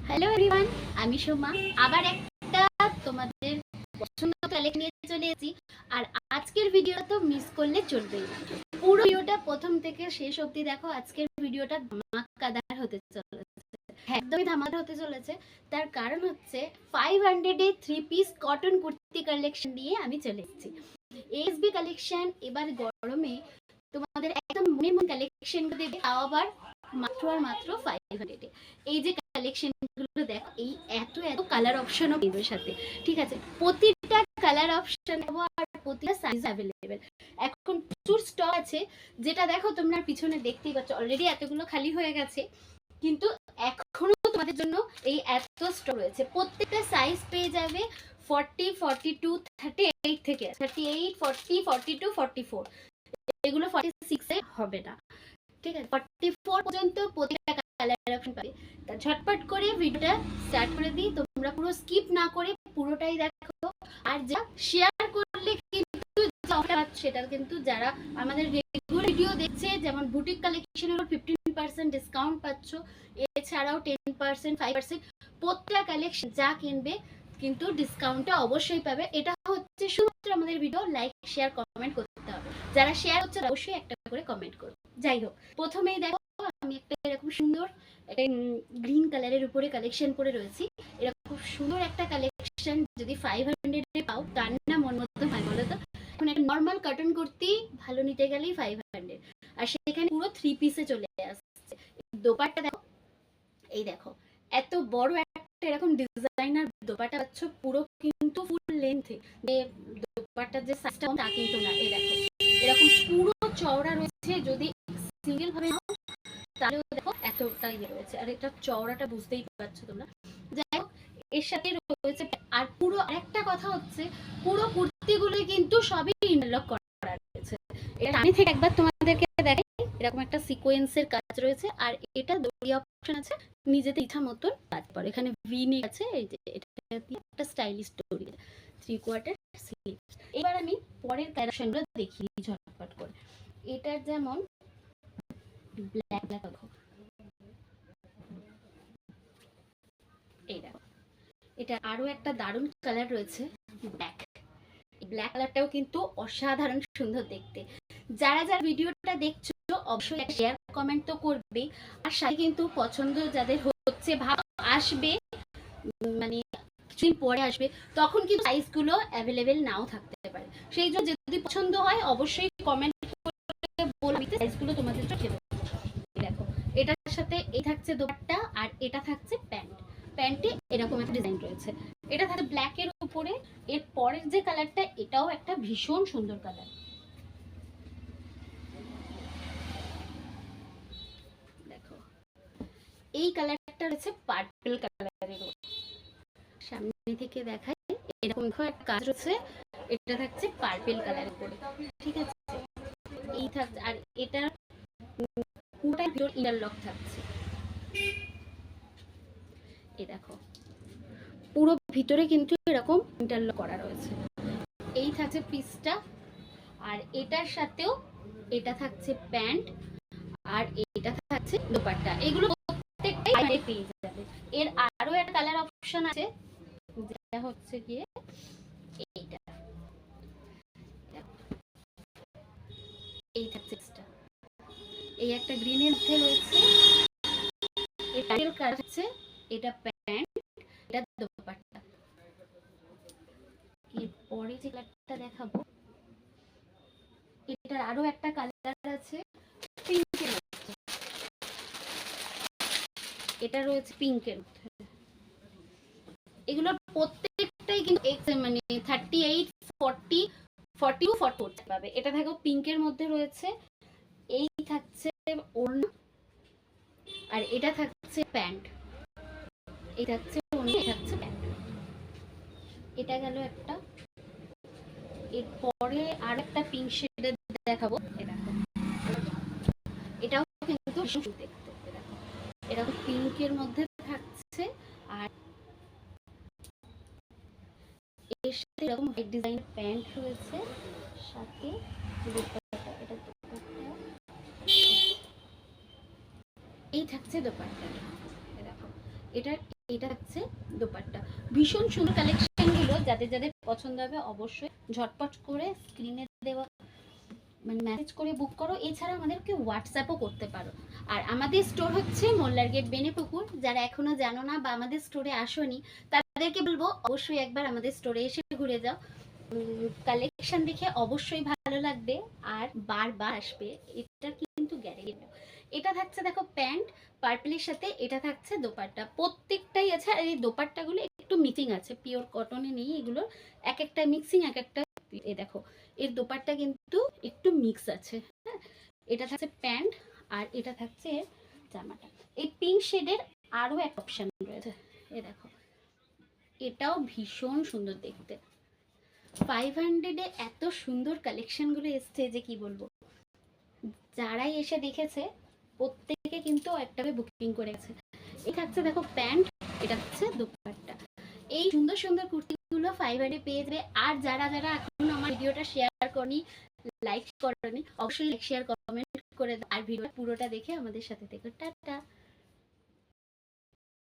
Hello everyone, আমি সোমা আবার একটা তোমাদের পছন্দের কালেকশন নিয়ে চলে এসেছি। আর আজকের ভিডিওটা তো মিস করলে চলবেই না। পুরো ভিডিওটা প্রথম থেকে শেষ অবধি দেখো। আজকের ভিডিওটা ধামাকাদার হতে চলেছে, একদমই ধামাকাদার হতে চলেছে। তার কারণ হচ্ছে 500 এ 3 পিস কটন কুর্তি কালেকশন নিয়ে আমি চলে এসেছি। এসবি কালেকশন এবার গরমে তোমাদের একদম মনে মন কালেকশন দেবে, তাও আবার মাত্র আর মাত্র 500 এ। এই যে কালেকশন গুলো দেখো, এই এত এত কালার অপশনও পেয়ে সাথে, ঠিক আছে? প্রতিটা কালার অপশন দেবো আর প্রতিটা সাইজ অ্যাভেলেবেল। এখন প্রচুর স্টক আছে, যেটা দেখো তোমরা পিছনে দেখতেই পাচ্ছ অলরেডি এতগুলো খালি হয়ে গেছে, কিন্তু এখনো তোমাদের জন্য এই এত স্টক রয়েছে। প্রত্যেকটা সাইজ পেয়ে যাবে 40, 42, 38 থেকে 38, 40, 42, 44, এগুলো 46 এ হবে না, ঠিক আছে? 44 পর্যন্ত প্রতিটা কালার অপশন পাবে। তা ঝটপট করে ভিডিওটা স্টার্ট করে দিই, তোমরা পুরো স্কিপ না করে পুরোটাই দেখো। আর যা শেয়ার করলে কিন্তু সেটা কিন্তু যারা আমাদের রেগুলার ভিডিও দেখছে, যেমন বুটিক কালেকশনের 15% ডিসকাউন্ট পাচ্ছ, এছাড়াও 10%, 5% প্রত্যেকটা কালেকশন যা কিনবে কিন্তু ডিসকাউন্টটা অবশ্যই পাবে। এটা হচ্ছে শুধুমাত্র আমাদের ভিডিও লাইক শেয়ার কমেন্ট করতে হবে। যারা শেয়ার হচ্ছে অবশ্যই একটা করে কমেন্ট করবে। যাই হোক, প্রথমেই দেখো আমি একটা এরকম সুন্দর একটা গ্রিন কালারের উপরে কালেকশন করে রয়েছি। এরকম খুব সুন্দর একটা কালেকশন যদি 500 এ পাও, তার না মন মতো হয় বলো তো? এখন একটা নর্মাল কটন কুর্তি ভালো নিতে গেলেই 500, আর সেখানে পুরো 3 পিসে চলে আসছে। দোপাট্টা দেখো, এই দেখো এত বড় একটা এরকম ডিজাইনার দোপাট্টা পাচ্ছ, পুরো কিন্তু ফুল লেন্থে। দোপাট্টার যে সাইজটা তা কিন্তু না, এই দেখো এরকম পুরো চওড়া রয়েছে। যদি সিঙ্গেল ভাবে নাও তাহলেও দেখো এতটা ইয়ে রয়েছে, আর এটা চওড়াটা বুঝতেই পারছো তোমরা। যাই হোক, এর সাথে রয়েছে। আর পুরো আরেকটা কথা হচ্ছে, পুরো কুর্তিগুলো কিন্তু সবই ইন্টারলক করা রয়েছে। এটা আমি থেকে একবার তোমাদেরকে দেখাই। এরকম একটা সিকোয়েন্সের কাজ রয়েছে, আর এটা দড়ি অপশন আছে, নিজেতে ইচ্ছা মতন কাজ করে। এখানে ভি নেক আছে, এই যে এটা একটা স্টাইলিশ দড়ি, 3/4 স্লিভ। এবার আমি পরের কালেকশনগুলো দেখিয়ে দিই ঝটপট করে। এটার যেমন ব্ল্যাক ব্ল্যাক দেখো, এই দেখো এটা আরো একটা দারুণ কালার রয়েছে, ব্ল্যাক। ব্ল্যাক কালারটাও কিন্তু অসাধারণ সুন্দর দেখতে। যারা যারা ভিডিওটা দেখছো অবশ্যই শেয়ার কমেন্ট তো করবে, আর সাথে কিন্তু পছন্দ যাদের হচ্ছে, ভাব আসবে মানে কিছুদিন পরে আসবে, তখন কিন্তু সাইজগুলো অ্যাভেলেবেল নাও থাকতে পারে। সেই জন্য যদি পছন্দ হয় অবশ্যই কমেন্ট করে বলবে, সাইজগুলো তোমাদের চোখে দেবো। দেখো এটার সাথে এই থাকছে দোপাট্টা, আর এটা থাকছে প্যান্ট। প্যান্টে এরকম একটা ডিজাইন রয়েছে, এটা থাকছে ব্ল্যাক এর উপরে। এর পরের যে কালারটা, এটাও একটা ভীষণ সুন্দর কালার। দেখো এই কালারটা রয়েছে পার্পল কালারের উপর। সামনে থেকে দেখাই, এরকম একটা কাজ রয়েছে, এটা থাকছে পার্পল কালারের উপরে, ঠিক আছে? এই থাকছে, আর এটা পুরোটাই ভিতর ইন্টারলক থাকছে। এই দেখো পুরো ভিতরে কিন্তু এরকম ইন্টারলক করা রয়েছে। এই থাকছে পিসটা, আর এটার সাথেও এটা থাকছে প্যান্ট, আর এটা থাকছে দোপাট্টা। এগুলো প্রত্যেকটাই পেয়ে যাবে। এর আরো একটা কালার অপশন আছে, যেটা হচ্ছে গিয়ে এইটা। এই থাকছে এই একটা গ্রিনের মধ্যে রয়েছে, এটা কালার হচ্ছে, এটা প্যান্ট, এটা দোপাট্টা। এরপরে যে কালারটা দেখাবো, এটার আরো একটা কালার আছে পিঙ্কের মধ্যে, এটা রয়েছে পিঙ্কের মধ্যে। এগুলো প্রত্যেকটাই কিন্তু মানে 38, 40, 42, 44 পাবে। এটা দেখো পিঙ্কের মধ্যে রয়েছে, এই থাকছে ওড়না, আর এটা থাকছে প্যান্ট। এই থাকছে ওড়না, এই থাকছে প্যান্ট। এটা গেল একটা। এরপরে আর একটা পিঙ্ক শেডের দেখাবো, এটাও কিন্তু সুন্দর দেখতে। দেখো এরকম পিঙ্কের মধ্যে থাকছে, আর এর সাথে এরকম হোয়াইট ডিজাইনের প্যান্ট রয়েছে, সাথে দোপাট্টা। এটা দোপাট্টা, এই থাকছে দোপাট্টা। দেখো এটা এটা হচ্ছে দোপাট্টা। ভীষণ সুন্দর কালেকশনগুলো, যাদের যাদের পছন্দ হবে অবশ্যই ঝটপট করে স্ক্রিনে দেওয়া মানে মেসেজ করে বুক করো। এছাড়া আমাদেরকে হোয়াটসঅ্যাপও করতে পারো। আর আমাদের স্টোর হচ্ছে মোল্লার গেট বেনেপুকুর। যারা এখনো জানো না বা আমাদের স্টোরে আসোনি তাদেরকে বলবো অবশ্যই একবার আমাদের স্টোরে এসে ঘুরে যাও। কালেকশন দেখে অবশ্যই ভালো লাগবে আর বারবার আসবে, এটা কিন্তু গ্যারেন্টি। এটা থাকছে দেখো প্যান্ট পার্পলের সাথে, এটা থাকছে দোপাট্টা। প্রত্যেকটাই আছে। আর এই দোপাট্টাগুলো একটু মিক্সিং আছে, পিওর কটনে নেই এগুলো, এক একটা মিক্সিং এক একটা। এই দেখো এর দোপাট্টা কিন্তু একটু মিক্স আছে। হ্যাঁ, এটা থাকছে প্যান্ট আর এটা থাকছে জামাটা। এই পিঙ্ক শেডের আরো একটা অপশন রয়েছে, এই দেখো এটাও ভীষণ সুন্দর দেখতে। 500-এ এত সুন্দর কালেকশনগুলো এসছে যে কি বলবো। যারাই এসে দেখেছে প্রত্যেকে কিন্তু একটা বুকিং করে গেছে। এই থাকছে দেখো প্যান্ট, এটা হচ্ছে দোপাট্টা। এই সুন্দর সুন্দর কুর্তিগুলো 500-এ পেয়ে যাবে। আর যারা যারা এখন আমার ভিডিওটা শেয়ার করনি, লাইক করনি, অবশ্যই লাইক শেয়ার কমেন্ট করে দাও। আর ভিডিওটা পুরোটা দেখে আমাদের সাথে থেকো। টাটা।